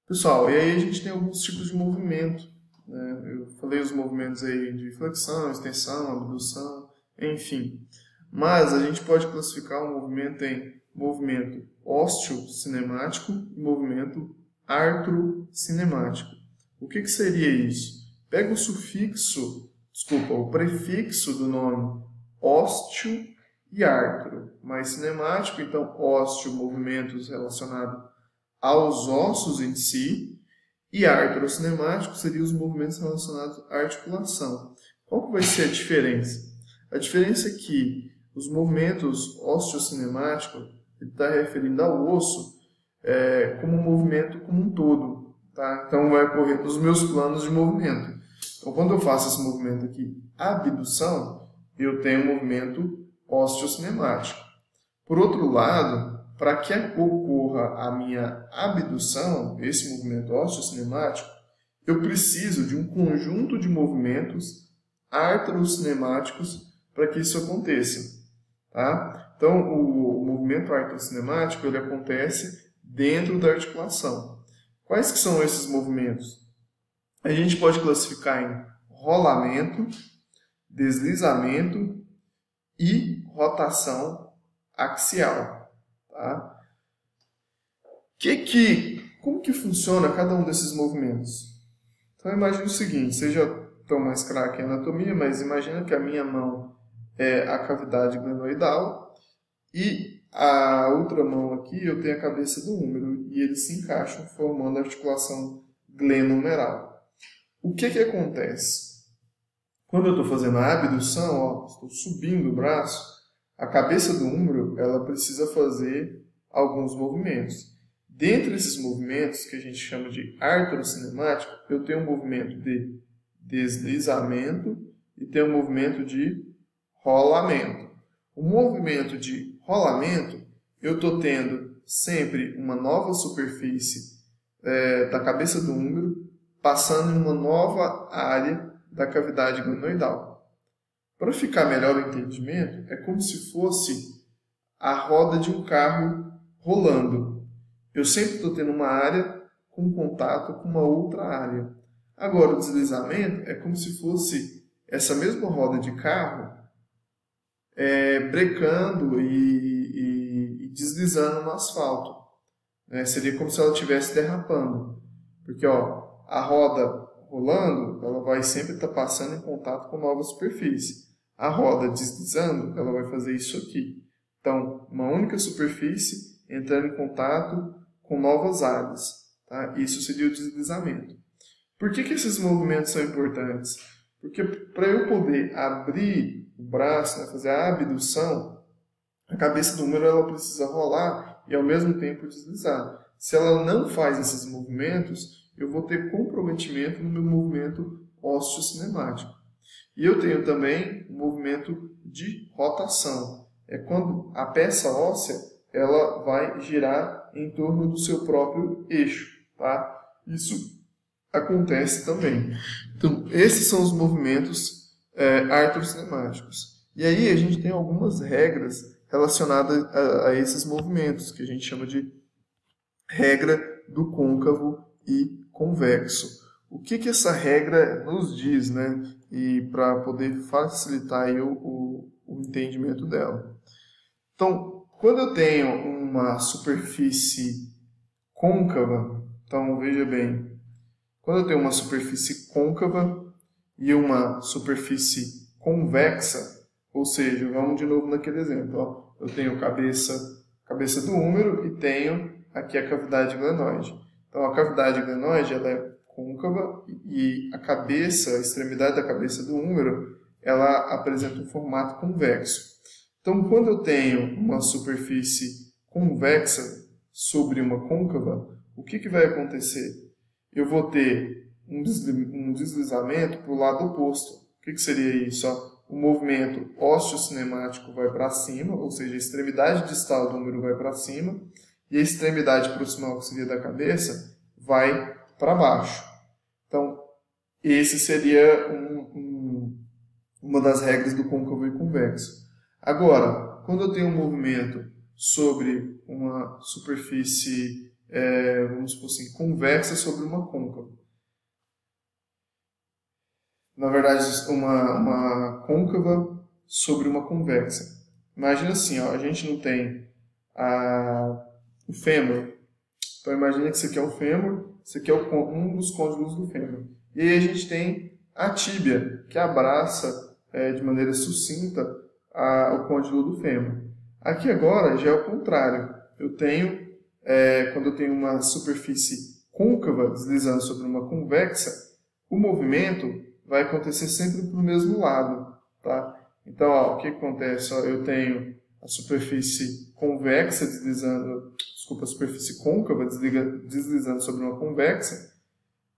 Pessoal, e aí a gente tem alguns tipos de movimento, né? Eu falei os movimentos aí de flexão, extensão, abdução, enfim. Mas a gente pode classificar o movimento em movimento osteocinemático e movimento artrocinemático. O que seria isso? Pega o prefixo do nome ósteo e artro, mais cinemático, então ósteo, movimentos relacionados aos ossos em si, e artrocinemático seria os movimentos relacionados à articulação. Qual que vai ser a diferença? A diferença é que os movimentos osteocinemáticos, ele está referindo ao osso como um movimento como um todo. Tá? Então vai ocorrer nos meus planos de movimento. Então quando eu faço esse movimento aqui, abdução, eu tenho um movimento osteocinemático. Por outro lado, para que ocorra a minha abdução, esse movimento osteocinemático, eu preciso de um conjunto de movimentos artrocinemáticos para que isso aconteça. Tá? Então, o movimento artrocinemático ele acontece dentro da articulação. Quais que são esses movimentos? A gente pode classificar em rolamento, deslizamento e rotação axial. Tá? Como que funciona cada um desses movimentos? Então imagine o seguinte, vocês já estão mais craque em anatomia, mas imagina que a minha mão é a cavidade glenoidal e a outra mão aqui eu tenho a cabeça do húmero e eles se encaixam formando a articulação glenohumeral. O que acontece? Quando eu estou fazendo a abdução, estou subindo o braço, a cabeça do húmero ela precisa fazer alguns movimentos. Dentre esses movimentos, que a gente chama de artrocinemático, eu tenho um movimento de deslizamento e tenho um movimento de rolamento. O movimento de rolamento, eu estou tendo sempre uma nova superfície da cabeça do húmero, passando em uma nova área da cavidade glenoidal. Para ficar melhor o entendimento, é como se fosse a roda de um carro rolando. Eu sempre estou tendo uma área com contato com uma outra área. Agora, o deslizamento é como se fosse essa mesma roda de carro brecando e deslizando no asfalto. Seria como se ela estivesse derrapando. Porque a roda rolando, ela vai sempre estar passando em contato com nova superfície. A roda deslizando, ela vai fazer isso aqui. Então, uma única superfície entrando em contato com novas áreas. Tá? Isso seria o deslizamento. Por que esses movimentos são importantes? Porque para eu poder abrir o braço, fazer a abdução, a cabeça do húmero ela precisa rolar e ao mesmo tempo deslizar. Se ela não faz esses movimentos, eu vou ter comprometimento no meu movimento osteocinemático. E eu tenho também o movimento de rotação. É quando a peça óssea ela vai girar em torno do seu próprio eixo. Tá? Isso acontece também. Então, esses são os movimentos artrocinemáticos. E aí a gente tem algumas regras relacionadas a esses movimentos, que a gente chama de regra do côncavo e convexo. O que essa regra nos diz, né? E para poder facilitar aí o entendimento dela. Então, quando eu tenho uma superfície côncava, então veja bem, quando eu tenho uma superfície côncava e uma superfície convexa, ou seja, vamos de novo naquele exemplo, eu tenho cabeça do húmero e tenho aqui a cavidade glenoide. Então a cavidade glenoide ela é côncava e a extremidade da cabeça do húmero, ela apresenta um formato convexo. Então quando eu tenho uma superfície convexa sobre uma côncava, o que vai acontecer? Eu vou ter um deslizamento para o lado oposto. O que seria isso? O movimento osteocinemático vai para cima, ou seja, a extremidade distal do húmero vai para cima, e a extremidade proximal, que seria da cabeça, vai para baixo. Então, esse seria uma das regras do côncavo e convexo. Agora, quando eu tenho um movimento sobre uma superfície vamos supor assim, convexa sobre uma côncava. Na verdade, uma côncava sobre uma convexa. Imagina assim, ó, a gente não tem o fêmur. Então imagina que isso aqui é o fêmur, isso aqui é um dos côndilos do fêmur. E aí a gente tem a tíbia, que abraça de maneira sucinta o côndilo do fêmur. Aqui agora já é o contrário. Eu tenho, quando eu tenho uma superfície côncava deslizando sobre uma convexa, o movimento vai acontecer sempre para o mesmo lado. Tá? Então, ó, o que acontece? Ó, eu tenho a superfície convexa deslizando, a superfície côncava deslizando sobre uma convexa,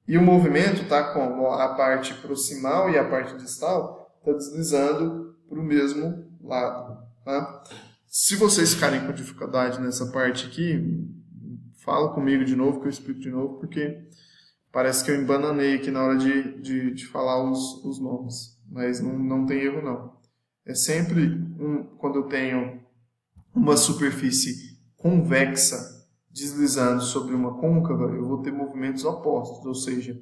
e o movimento está como a parte proximal e a parte distal está deslizando para o mesmo lado. Tá? Se vocês ficarem com dificuldade nessa parte aqui, fala comigo de novo, que eu explico de novo, porque parece que eu embananei aqui na hora de falar os nomes, mas não tem erro não. É sempre, quando eu tenho uma superfície convexa deslizando sobre uma côncava, eu vou ter movimentos opostos, ou seja,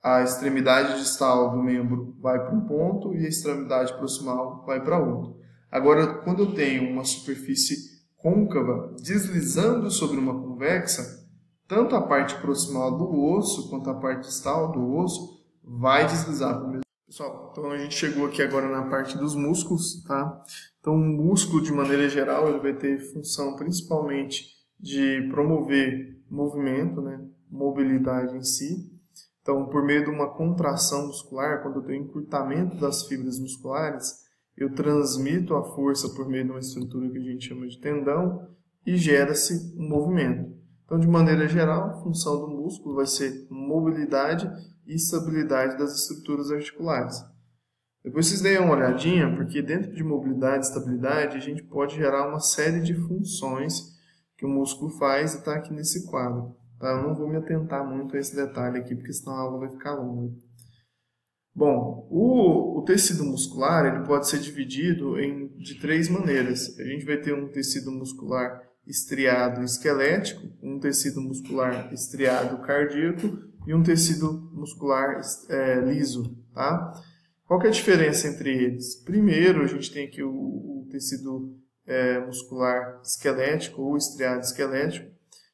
a extremidade distal do membro vai para um ponto e a extremidade proximal vai para outro. Agora, quando eu tenho uma superfície côncava deslizando sobre uma convexa, tanto a parte proximal do osso quanto a parte distal do osso vai deslizar para o mesmo. Pessoal, então a gente chegou aqui agora na parte dos músculos, tá? Então o músculo, de maneira geral, ele vai ter função principalmente de promover movimento, né? Mobilidade em si. Então, por meio de uma contração muscular, quando eu tenho encurtamento das fibras musculares, eu transmito a força por meio de uma estrutura que a gente chama de tendão e gera-se um movimento. Então, de maneira geral, a função do músculo vai ser mobilidade e estabilidade das estruturas articulares. Depois vocês deem uma olhadinha, porque dentro de mobilidade e estabilidade a gente pode gerar uma série de funções que o músculo faz e está aqui nesse quadro. Tá? Eu não vou me atentar muito a esse detalhe aqui, porque senão a aula vai ficar longa. Bom, o tecido muscular ele pode ser dividido de três maneiras. A gente vai ter um tecido muscular estriado esquelético, um tecido muscular estriado cardíaco e um tecido muscular liso. Tá? Qual que é a diferença entre eles? Primeiro, a gente tem aqui o tecido muscular esquelético ou estriado esquelético,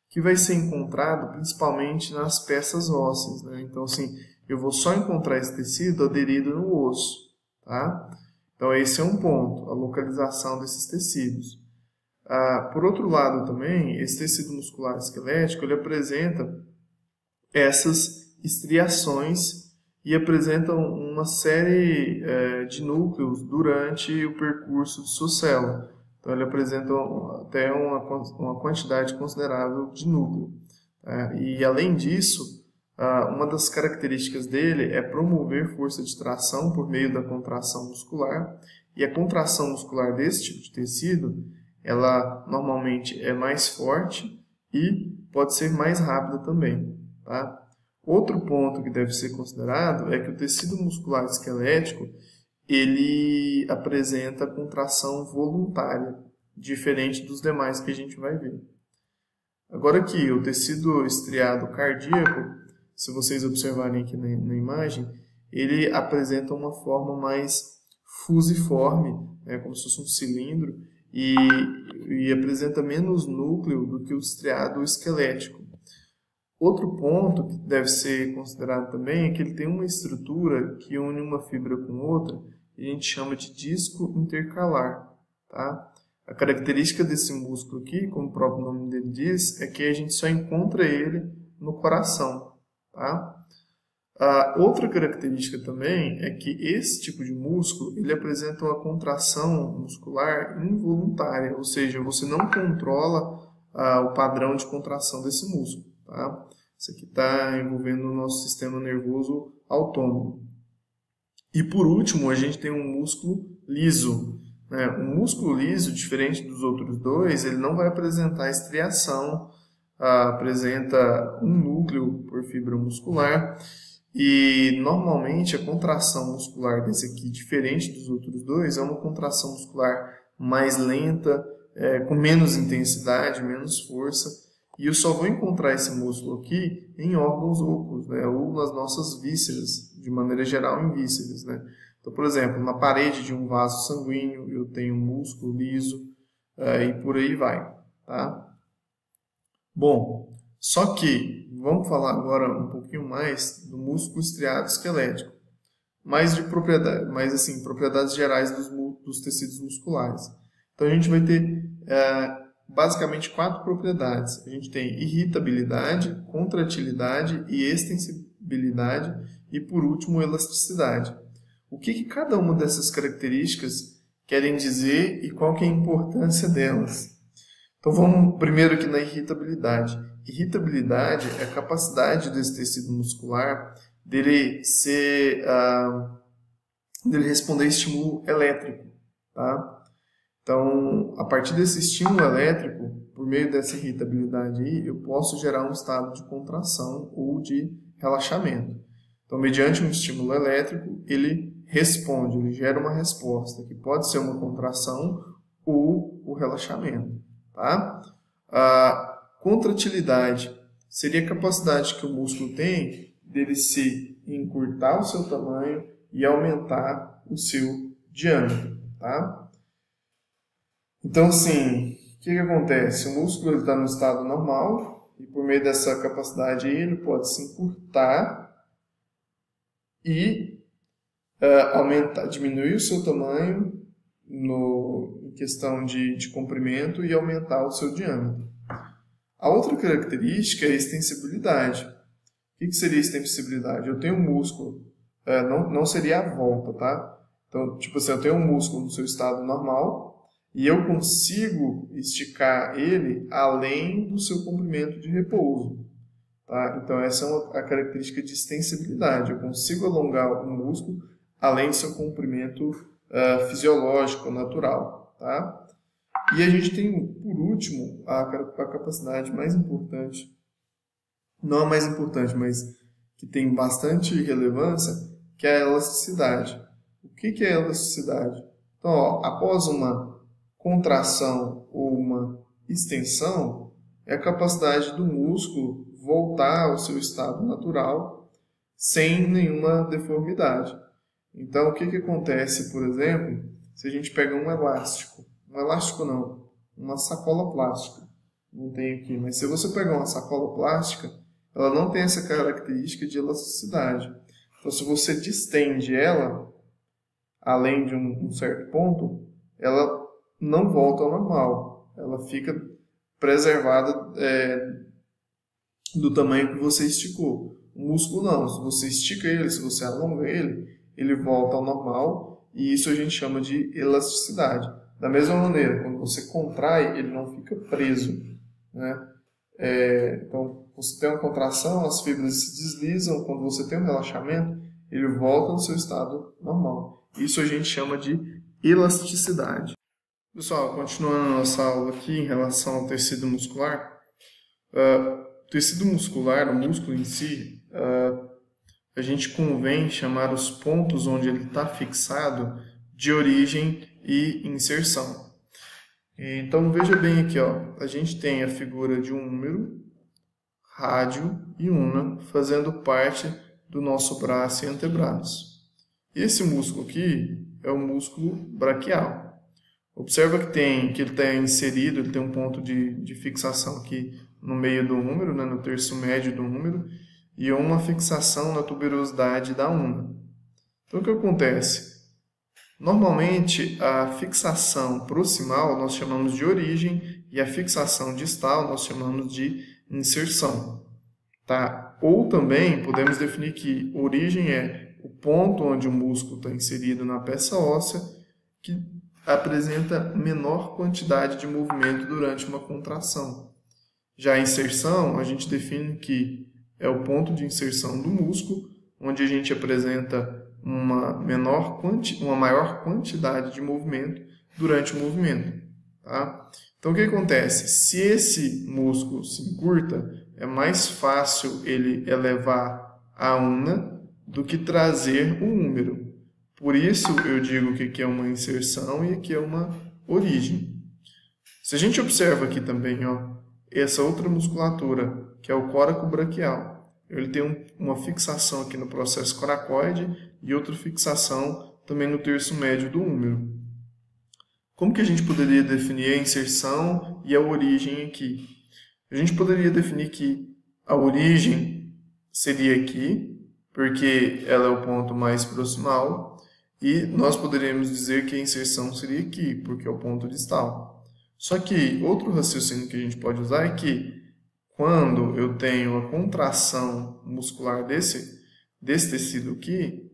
que vai ser encontrado principalmente nas peças ósseas. Né? Então, assim, eu vou só encontrar esse tecido aderido no osso. Tá? Então, esse é um ponto, a localização desses tecidos. Por outro lado também, esse tecido muscular esquelético ele apresenta essas estriações e apresenta uma série de núcleos durante o percurso de sua célula. Então, ele apresenta até uma quantidade considerável de núcleo. E, além disso, uma das características dele é promover força de tração por meio da contração muscular. E a contração muscular desse tipo de tecido, ela normalmente é mais forte e pode ser mais rápida também. Tá? Outro ponto que deve ser considerado é que o tecido muscular esquelético ele apresenta contração voluntária, diferente dos demais que a gente vai ver. Agora aqui, o tecido estriado cardíaco, se vocês observarem aqui na imagem, ele apresenta uma forma mais fusiforme, como se fosse um cilindro, e apresenta menos núcleo do que o estriado esquelético. Outro ponto que deve ser considerado também é que ele tem uma estrutura que une uma fibra com outra, e a gente chama de disco intercalar. Tá? A característica desse músculo aqui, como o próprio nome dele diz, é que a gente só encontra ele no coração. Tá? Outra característica também é que esse tipo de músculo ele apresenta uma contração muscular involuntária, ou seja, você não controla o padrão de contração desse músculo. Tá? Isso aqui está envolvendo o nosso sistema nervoso autônomo. E por último, a gente tem um músculo liso. Né? O músculo liso, diferente dos outros dois, ele não vai apresentar estriação, apresenta um núcleo por fibra muscular. E normalmente a contração muscular desse aqui, diferente dos outros dois, é uma contração muscular mais lenta, com menos intensidade, menos força. E eu só vou encontrar esse músculo aqui em órgãos ocos, né? Ou nas nossas vísceras, de maneira geral em vísceras, né? Então, por exemplo, na parede de um vaso sanguíneo eu tenho um músculo liso e por aí vai, tá? Bom, só que vamos falar agora um pouquinho mais do músculo estriado esquelético, mais de propriedade, mais assim, propriedades gerais dos tecidos musculares. Então a gente vai ter basicamente 4 propriedades. A gente tem irritabilidade, contratilidade e extensibilidade e por último elasticidade. O que cada uma dessas características querem dizer e qual que é a importância delas? Então vamos primeiro aqui na irritabilidade. Irritabilidade é a capacidade desse tecido muscular dele responder a estímulo elétrico, tá? Então, a partir desse estímulo elétrico, por meio dessa irritabilidade aí, eu posso gerar um estado de contração ou de relaxamento. Então, mediante um estímulo elétrico, ele responde, ele gera uma resposta, que pode ser uma contração ou o relaxamento, tá? A contratilidade seria a capacidade que o músculo tem dele se encurtar o seu tamanho e aumentar o seu diâmetro, tá? Então, assim, o que acontece? O músculo está no estado normal e por meio dessa capacidade ele pode se encurtar e diminuir o seu tamanho em questão de comprimento e aumentar o seu diâmetro. A outra característica é a extensibilidade. O que seria extensibilidade? Eu tenho um músculo, não seria a volta, tá? Então, tipo assim, eu tenho um músculo no seu estado normal e eu consigo esticar ele além do seu comprimento de repouso, tá? Então, essa é a característica de extensibilidade. Eu consigo alongar o músculo além do seu comprimento fisiológico, natural, tá? E a gente tem, por último, a capacidade mais importante, não a mais importante, mas que tem bastante relevância, que é a elasticidade. O que é a elasticidade? Então, após uma contração ou uma extensão, é a capacidade do músculo voltar ao seu estado natural sem nenhuma deformidade. Então, o que acontece, por exemplo, se a gente pega um elástico não, uma sacola plástica, não tem aqui, mas se você pegar uma sacola plástica, ela não tem essa característica de elasticidade. Então, se você distende ela, além de um certo ponto, ela não volta ao normal. Ela fica preservada do tamanho que você esticou. O músculo não. Se você estica ele, se você alonga ele, ele volta ao normal e isso a gente chama de elasticidade. Da mesma maneira, quando você contrai, ele não fica preso, né? Então, você tem uma contração, as fibras se deslizam. Quando você tem um relaxamento, ele volta ao seu estado normal. Isso a gente chama de elasticidade. Pessoal, continuando a nossa aula aqui em relação ao tecido muscular. O tecido muscular, o músculo em si, a gente convém chamar os pontos onde ele está fixado de origem e inserção. Então, veja bem aqui, ó, a gente tem a figura de um húmero, rádio e una fazendo parte do nosso braço e antebraço. Esse músculo aqui é o músculo braquial. Observa que ele está inserido, ele tem um ponto de fixação aqui no meio do húmero, né, no terço médio do húmero, e uma fixação na tuberosidade da una. Então, o que acontece? Normalmente, a fixação proximal nós chamamos de origem e a fixação distal nós chamamos de inserção, tá? Ou também podemos definir que origem é o ponto onde o músculo está inserido na peça óssea que apresenta menor quantidade de movimento durante uma contração. Já a inserção, a gente define que é o ponto de inserção do músculo, onde a gente apresenta uma maior quantidade de movimento durante o movimento, tá? Então, o que acontece? Se esse músculo se encurta, é mais fácil ele elevar a una do que trazer o húmero. Por isso, eu digo que aqui é uma inserção e aqui é uma origem. Se a gente observa aqui também, ó, essa outra musculatura, que é o córaco braquial. Ele tem uma fixação aqui no processo coracoide e outra fixação também no terço médio do húmero. Como que a gente poderia definir a inserção e a origem aqui? A gente poderia definir que a origem seria aqui, porque ela é o ponto mais proximal, e nós poderíamos dizer que a inserção seria aqui, porque é o ponto distal. Só que outro raciocínio que a gente pode usar é que quando eu tenho a contração muscular desse tecido aqui,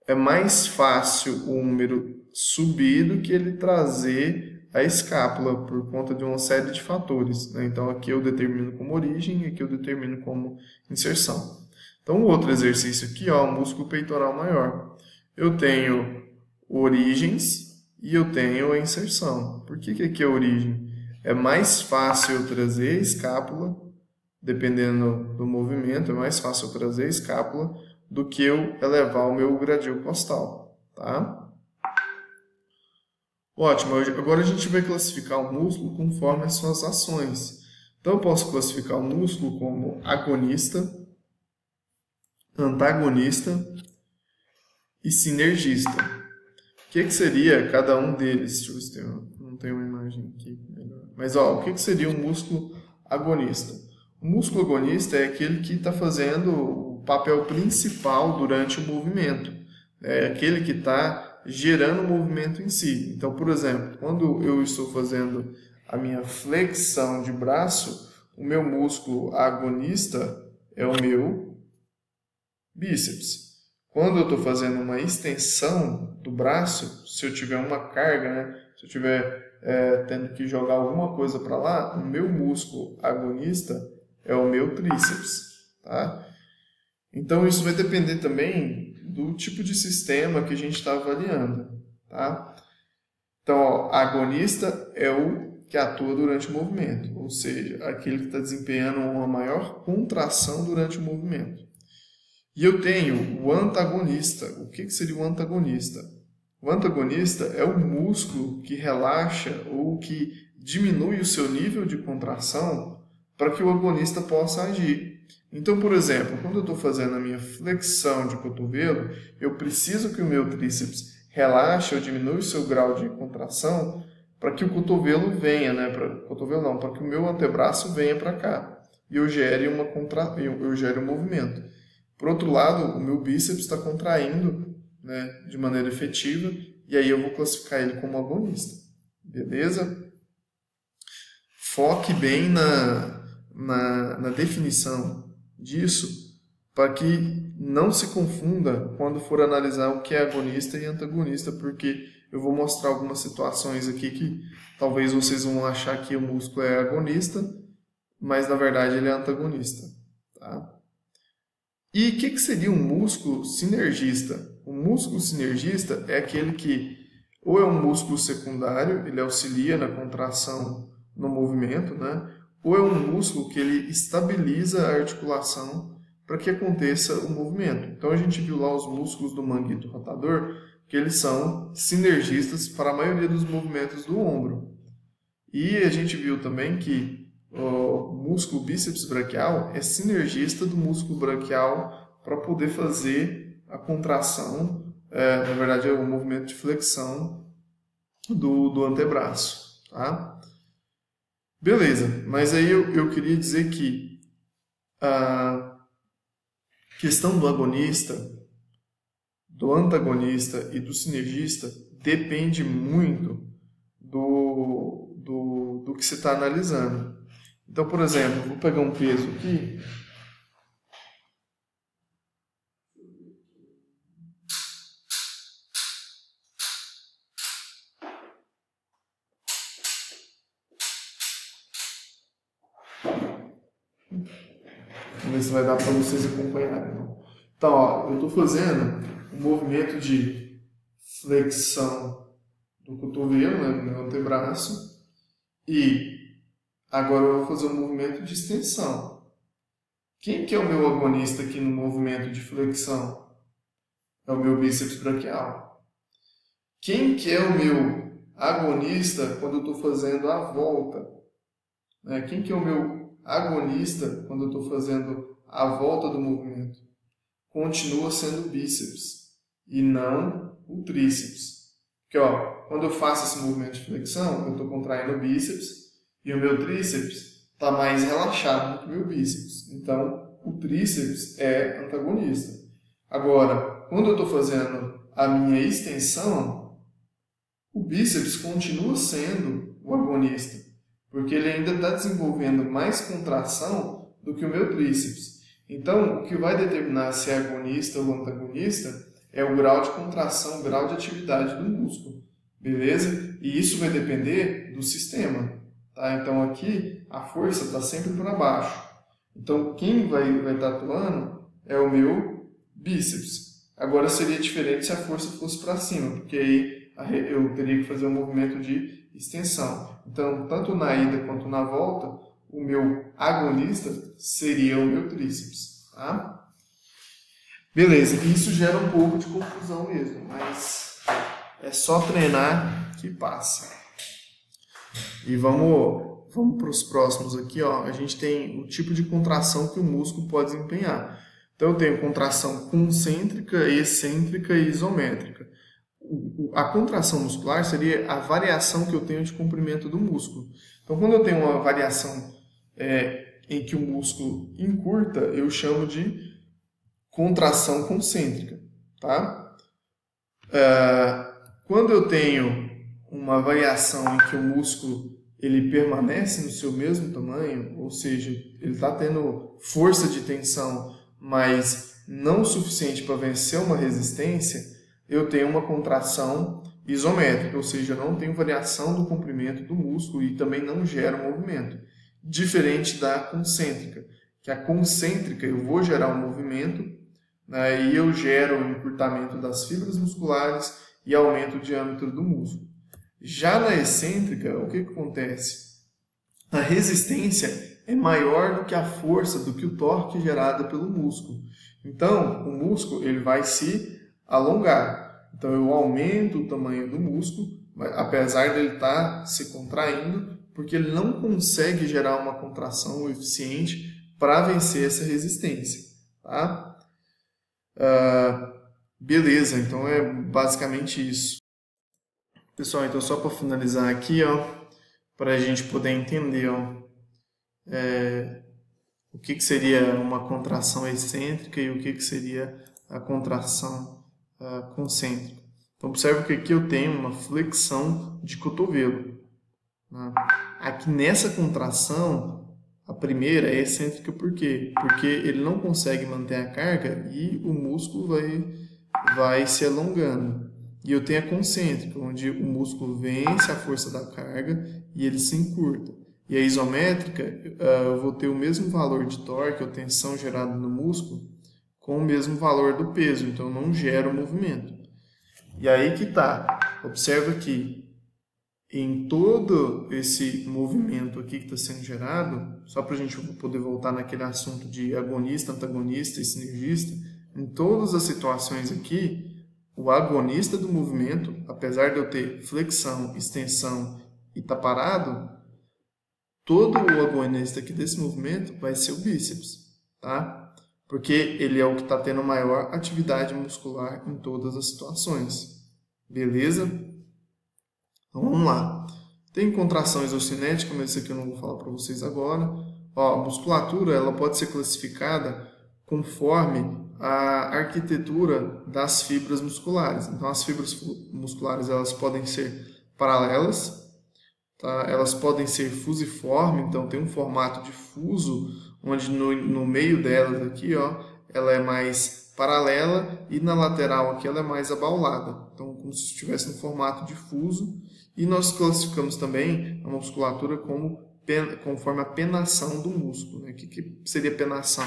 é mais fácil o húmero subir do que ele trazer a escápula, por conta de uma série de fatores, né? Então aqui eu determino como origem e aqui eu determino como inserção. Então o outro exercício aqui, ó, o músculo peitoral maior. Eu tenho origens e eu tenho a inserção. Por que aqui é a origem? É mais fácil eu trazer a escápula, dependendo do movimento, é mais fácil eu trazer a escápula do que eu elevar o meu gradil costal, tá? Ótimo, agora a gente vai classificar o músculo conforme as suas ações. Então eu posso classificar o músculo como agonista, antagonista e sinergista. O que seria cada um deles? Deixa eu ver se não tem uma imagem aqui melhor. Mas ó, o que seria um músculo agonista? O músculo agonista é aquele que está fazendo o papel principal durante o movimento. É aquele que está gerando o movimento em si. Então, por exemplo, quando eu estou fazendo a minha flexão de braço, o meu músculo agonista é o meu bíceps. Quando eu estou fazendo uma extensão do braço, se eu tiver uma carga, né? Se eu tiver tendo que jogar alguma coisa para lá, o meu músculo agonista é o meu tríceps, tá? Então, isso vai depender também do tipo de sistema que a gente está avaliando, tá? Então, ó, agonista é o que atua durante o movimento, ou seja, aquele que está desempenhando uma maior contração durante o movimento. E eu tenho o antagonista. O que seria o antagonista? O antagonista é o músculo que relaxa ou que diminui o seu nível de contração para que o agonista possa agir. Então, por exemplo, quando eu estou fazendo a minha flexão de cotovelo, eu preciso que o meu tríceps relaxe ou diminua o seu grau de contração para que o cotovelo venha, né? Para que o meu antebraço venha para cá e eu gere um movimento. Por outro lado, o meu bíceps está contraindo, né, de maneira efetiva, e aí eu vou classificar ele como agonista. Beleza? Foque bem na definição disso, para que não se confunda quando for analisar o que é agonista e antagonista, porque eu vou mostrar algumas situações aqui que talvez vocês vão achar que o músculo é agonista, mas na verdade ele é antagonista, tá? E o que seria um músculo sinergista? O músculo sinergista é aquele que ou é um músculo secundário, ele auxilia na contração no movimento, né? Ou é um músculo que ele estabiliza a articulação para que aconteça o movimento. Então a gente viu lá os músculos do manguito rotador, que eles são sinergistas para a maioria dos movimentos do ombro. E a gente viu também que o músculo bíceps braquial é sinergista do músculo braquial para poder fazer a contração, na verdade é o movimento de flexão do antebraço, tá? Beleza, mas aí eu queria dizer que a questão do agonista, do antagonista e do sinergista depende muito do que você está analisando. Então, por exemplo, vou pegar um peso aqui. Vamos ver se vai dar para vocês acompanharem. Então, ó, eu estou fazendo um movimento de flexão do cotovelo, né, do meu antebraço, e agora eu vou fazer um movimento de extensão. Quem que é o meu agonista aqui no movimento de flexão? É o meu bíceps braquial. Quem que é o meu agonista quando eu estou fazendo a volta? né? Quem que é o meu agonista quando eu estou fazendo a volta do movimento? Continua sendo o bíceps e não o tríceps. Porque quando eu faço esse movimento de flexão, eu estou contraindo o bíceps e o meu tríceps está mais relaxado do que o meu bíceps. Então, o tríceps é antagonista. Agora, quando eu estou fazendo a minha extensão, o bíceps continua sendo o agonista, porque ele ainda está desenvolvendo mais contração do que o meu tríceps. Então, o que vai determinar se é agonista ou antagonista é o grau de contração, o grau de atividade do músculo, beleza? E isso vai depender do sistema, tá? Então, aqui, a força está sempre para baixo. Então, quem vai estar atuando é o meu bíceps. Agora, seria diferente se a força fosse para cima, porque aí eu teria que fazer um movimento de extensão. Então, tanto na ida quanto na volta, o meu agonista seria o meu tríceps, tá? Beleza, isso gera um pouco de confusão mesmo, mas é só treinar que passa. E vamos para os próximos aqui, ó. A gente tem o tipo de contração que o músculo pode desempenhar. Então, eu tenho contração concêntrica, excêntrica e isométrica. A contração muscular seria a variação que eu tenho de comprimento do músculo. Então, quando eu tenho uma variação em que o músculo encurta, eu chamo de contração concêntrica, tá? Quando eu tenho uma variação em que o músculo ele permanece no seu mesmo tamanho, ou seja, ele está tendo força de tensão, mas não o suficiente para vencer uma resistência, eu tenho uma contração isométrica, ou seja, eu não tenho variação do comprimento do músculo e também não gero movimento. Diferente da concêntrica, que a concêntrica eu vou gerar um movimento, né, e eu gero o encurtamento das fibras musculares e aumento o diâmetro do músculo. Já na excêntrica, o que acontece? A resistência é maior do que a força, do que o torque gerado pelo músculo. Então, o músculo ele vai se alongar. Então, eu aumento o tamanho do músculo, apesar dele estar se contraindo, porque ele não consegue gerar uma contração eficiente para vencer essa resistência, tá? Beleza, então é basicamente isso. Pessoal, então só para finalizar aqui, para a gente poder entender, o que seria uma contração excêntrica e o que seria a contração concêntrica. Então, observe que aqui eu tenho uma flexão de cotovelo. Aqui nessa contração, a primeira é excêntrica por quê? Porque ele não consegue manter a carga e o músculo vai se alongando. E eu tenho a concêntrica, onde o músculo vence a força da carga e ele se encurta. E a isométrica, eu vou ter o mesmo valor de torque ou tensão gerado no músculo com o mesmo valor do peso, então não gera o movimento. E aí que está, observa que em todo esse movimento aqui que está sendo gerado, só para a gente poder voltar naquele assunto de agonista, antagonista e sinergista, em todas as situações aqui, o agonista do movimento, apesar de eu ter flexão, extensão e estar parado, todo o agonista aqui desse movimento vai ser o bíceps, tá? Porque ele é o que está tendo maior atividade muscular em todas as situações. Beleza? Então vamos lá. Tem contração isocinética, mas isso aqui eu não vou falar para vocês agora. A musculatura ela pode ser classificada conforme a arquitetura das fibras musculares. Então as fibras musculares elas podem ser paralelas, tá? Elas podem ser fusiformes, então tem um formato de fuso, onde no meio delas aqui, ela é mais paralela e na lateral aqui ela é mais abaulada. Então como se estivesse no formato de fuso. E nós classificamos também a musculatura conforme a penação do músculo, né? O que seria penação?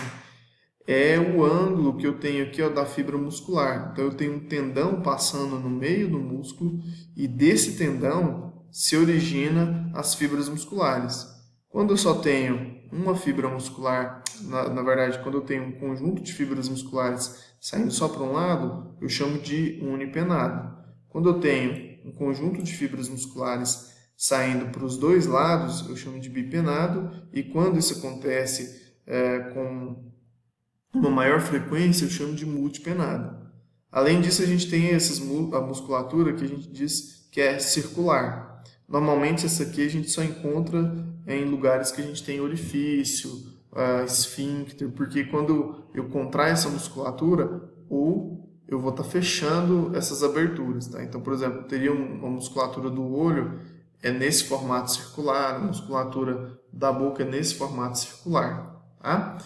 É o ângulo que eu tenho aqui da fibra muscular. Então eu tenho um tendão passando no meio do músculo e desse tendão se origina as fibras musculares. Quando eu só tenho uma fibra muscular, na verdade, quando eu tenho um conjunto de fibras musculares saindo só para um lado, eu chamo de unipenado. Quando eu tenho um conjunto de fibras musculares saindo para os dois lados, eu chamo de bipenado, e quando isso acontece com uma maior frequência, eu chamo de multipenado. Além disso, a gente tem a musculatura que a gente diz que é circular. Normalmente, essa aqui a gente só encontra em lugares que a gente tem orifício, esfíncter, porque quando eu contraio essa musculatura, ou eu vou estar fechando essas aberturas. Tá? Então, por exemplo, eu teria uma musculatura do olho nesse formato circular, a musculatura da boca nesse formato circular. Tá?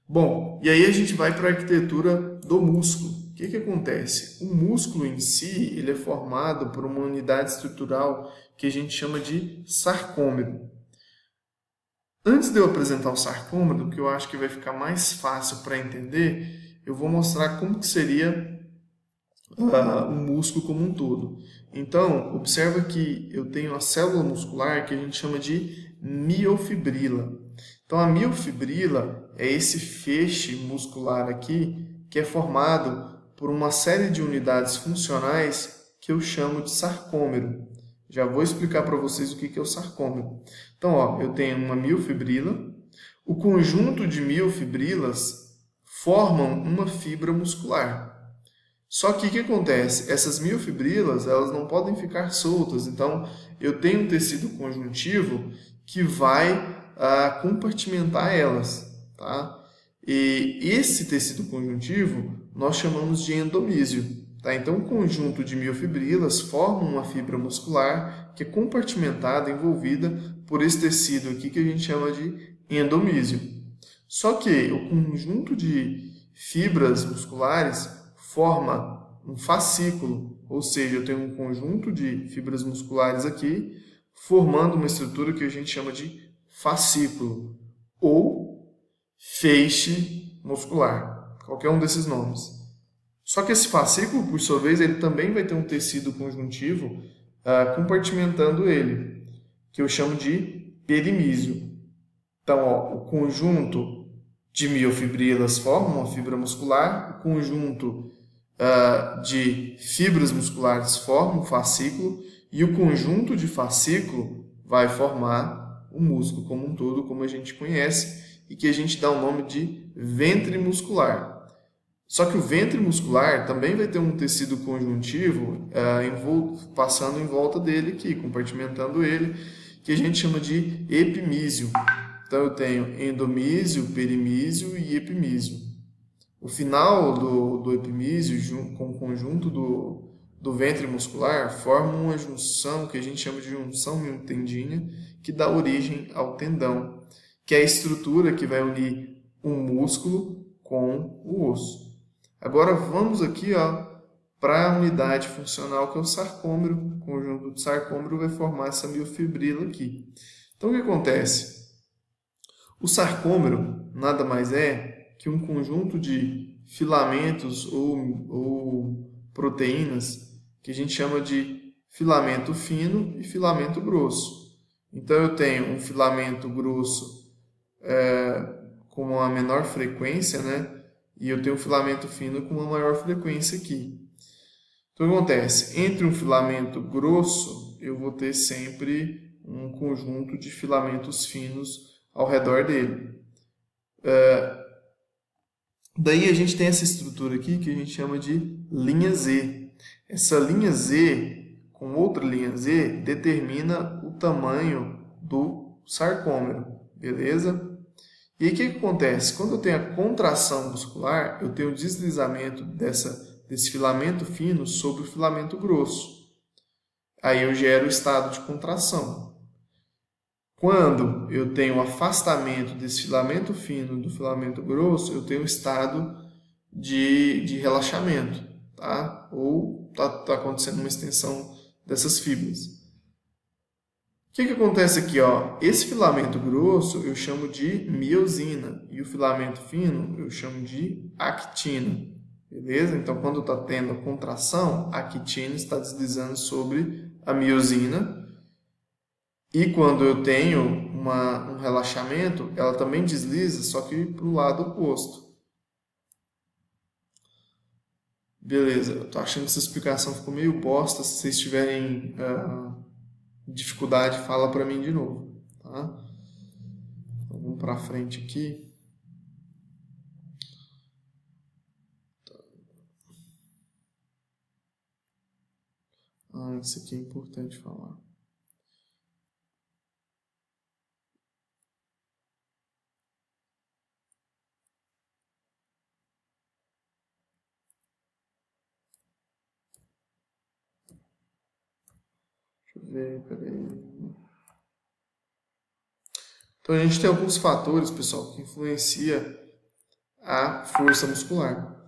Bom, e aí a gente vai para a arquitetura do músculo. O que acontece? O músculo em si ele é formado por uma unidade estrutural que a gente chama de sarcômero. Antes de eu apresentar o sarcômero, que eu acho que vai ficar mais fácil para entender, eu vou mostrar como que seria o músculo como um todo. Então, observa que eu tenho a célula muscular que a gente chama de miofibrila. Então, a miofibrila é esse feixe muscular aqui que é formado por uma série de unidades funcionais que eu chamo de sarcômero. Já vou explicar para vocês o que é o sarcômero. Então, ó, eu tenho uma miofibrila. O conjunto de miofibrilas formam uma fibra muscular. Só que o que acontece? Essas miofibrilas elas não podem ficar soltas. Então, eu tenho um tecido conjuntivo que vai compartimentar elas. Tá? E esse tecido conjuntivo nós chamamos de endomísio. Tá? Então, o conjunto de miofibrilas forma uma fibra muscular que é compartimentada, envolvida por esse tecido aqui que a gente chama de endomísio. Só que o conjunto de fibras musculares forma um fascículo, ou seja, eu tenho um conjunto de fibras musculares aqui formando uma estrutura que a gente chama de fascículo ou feixe muscular, qualquer um desses nomes. Só que esse fascículo, por sua vez, ele também vai ter um tecido conjuntivo compartimentando ele, que eu chamo de perimísio. Então, ó, o conjunto de miofibrilas forma uma fibra muscular, o conjunto de fibras musculares forma um fascículo e o conjunto de fascículo vai formar o músculo como um todo, como a gente conhece, e que a gente dá o nome de ventre muscular. Só que o ventre muscular também vai ter um tecido conjuntivo passando em volta dele aqui, compartimentando ele, que a gente chama de epimísio. Então eu tenho endomísio, perimísio e epimísio. O final do epimísio com o conjunto do ventre muscular forma uma junção que a gente chama de junção miotendínea, que dá origem ao tendão, que é a estrutura que vai unir o músculo com o osso. Agora vamos aqui para a unidade funcional que é o sarcômero. O conjunto do sarcômero vai formar essa miofibrila aqui. Então o que acontece? O sarcômero nada mais é que um conjunto de filamentos ou proteínas que a gente chama de filamento fino e filamento grosso. Então eu tenho um filamento grosso com uma menor frequência, né? E eu tenho um filamento fino com uma maior frequência aqui. Então, o que acontece? Entre um filamento grosso, eu vou ter sempre um conjunto de filamentos finos ao redor dele. Daí a gente tem essa estrutura aqui que a gente chama de linha Z. Essa linha Z, com outra linha Z, determina o tamanho do sarcômero. Beleza? E aí o que acontece? Quando eu tenho a contração muscular, eu tenho o deslizamento desse filamento fino sobre o filamento grosso. Aí eu gero o estado de contração. Quando eu tenho o afastamento desse filamento fino do filamento grosso, eu tenho o estado de relaxamento, tá? Ou está acontecendo uma extensão dessas fibras. O que acontece aqui? Esse filamento grosso eu chamo de miosina e o filamento fino eu chamo de actina. Beleza? Então, quando está tendo a contração, a actina está deslizando sobre a miosina. E quando eu tenho um relaxamento, ela também desliza, só que para o lado oposto. Beleza, eu estou achando que essa explicação ficou meio bosta. Se vocês tiverem dificuldade fala para mim de novo, tá? Então, vamos para frente aqui. Isso aqui é importante falar. Deixa eu ver, peraí. Então a gente tem alguns fatores, pessoal, que influenciam a força muscular.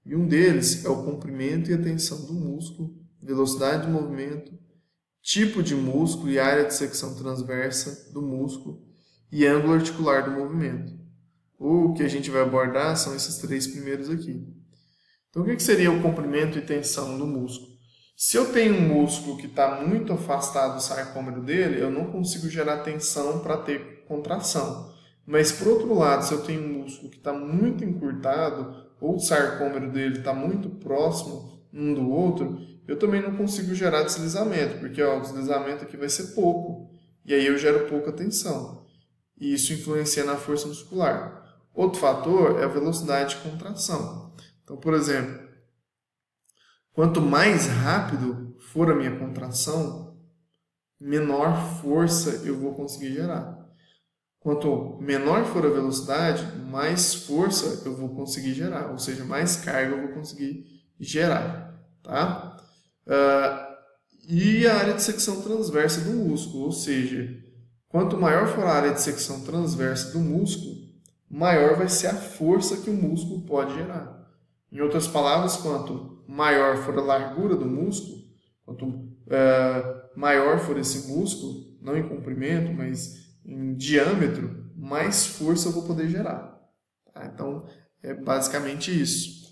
E um deles é o comprimento e a tensão do músculo, velocidade de movimento, tipo de músculo e área de secção transversa do músculo e ângulo articular do movimento. O que a gente vai abordar são esses três primeiros aqui. Então, o que seria o comprimento e tensão do músculo? Se eu tenho um músculo que está muito afastado do sarcômero dele, eu não consigo gerar tensão para ter contração. Mas, por outro lado, se eu tenho um músculo que está muito encurtado, ou o sarcômero dele está muito próximo um do outro, eu também não consigo gerar deslizamento, porque o deslizamento aqui vai ser pouco, e aí eu gero pouca tensão. E isso influencia na força muscular. Outro fator é a velocidade de contração. Então, por exemplo, quanto mais rápido for a minha contração, menor força eu vou conseguir gerar. Quanto menor for a velocidade, mais força eu vou conseguir gerar, ou seja, mais carga eu vou conseguir gerar, tá? E a área de secção transversa do músculo, ou seja, quanto maior for a área de secção transversa do músculo, maior vai ser a força que o músculo pode gerar. Em outras palavras, quanto maior for a largura do músculo, quanto maior for esse músculo, não em comprimento, mas em diâmetro, mais força eu vou poder gerar. Tá? Então, é basicamente isso.